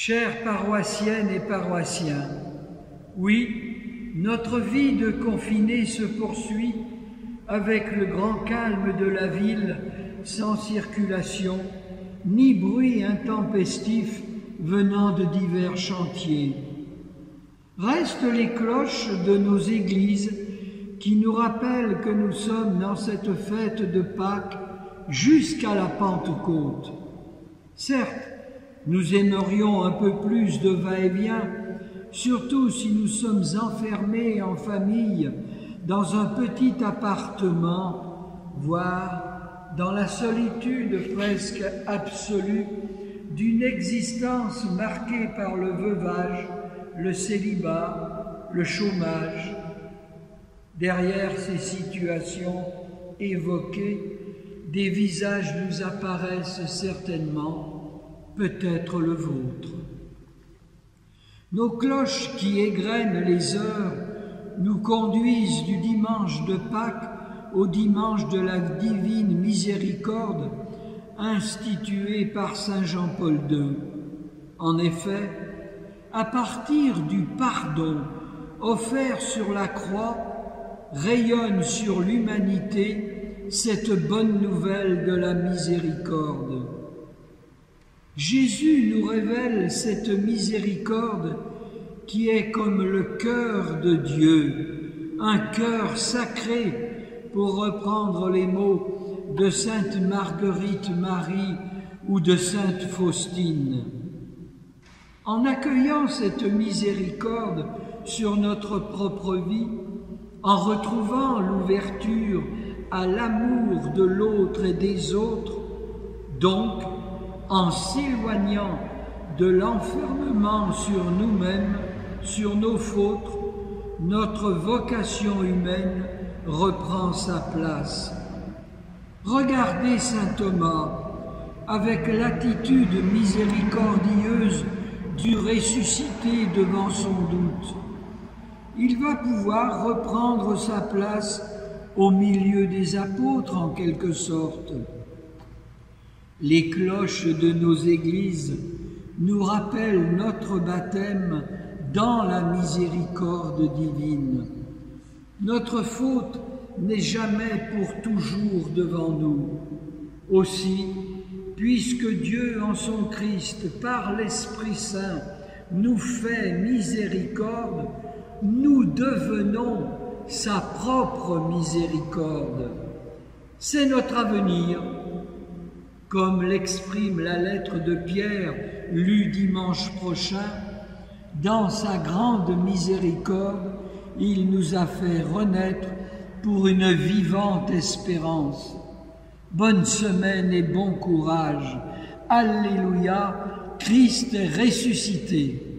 Chères paroissiennes et paroissiens, oui, notre vie de confinés se poursuit avec le grand calme de la ville, sans circulation, ni bruit intempestif venant de divers chantiers. Restent les cloches de nos églises qui nous rappellent que nous sommes dans cette fête de Pâques jusqu'à la Pentecôte. Certes, nous aimerions un peu plus de va-et-vient, surtout si nous sommes enfermés en famille dans un petit appartement, voire dans la solitude presque absolue d'une existence marquée par le veuvage, le célibat, le chômage. Derrière ces situations évoquées, des visages nous apparaissent certainement, peut-être le vôtre. Nos cloches qui égrènent les heures nous conduisent du dimanche de Pâques au dimanche de la divine miséricorde institué par saint Jean-Paul II. En effet, à partir du pardon offert sur la croix, rayonne sur l'humanité cette bonne nouvelle de la miséricorde. Jésus nous révèle cette miséricorde qui est comme le cœur de Dieu, un cœur sacré, pour reprendre les mots de sainte Marguerite Marie ou de sainte Faustine. En accueillant cette miséricorde sur notre propre vie, en retrouvant l'ouverture à l'amour de l'autre et des autres, donc en s'éloignant de l'enfermement sur nous-mêmes, sur nos fautes, notre vocation humaine reprend sa place. Regardez saint Thomas avec l'attitude miséricordieuse du ressuscité devant son doute. Il va pouvoir reprendre sa place au milieu des apôtres en quelque sorte. Les cloches de nos églises nous rappellent notre baptême dans la miséricorde divine. Notre faute n'est jamais pour toujours devant nous. Aussi, puisque Dieu en son Christ, par l'Esprit Saint, nous fait miséricorde, nous devenons sa propre miséricorde. C'est notre avenir. Comme l'exprime la lettre de Pierre, lue dimanche prochain, dans sa grande miséricorde, il nous a fait renaître pour une vivante espérance. Bonne semaine et bon courage. Alléluia, Christ est ressuscité.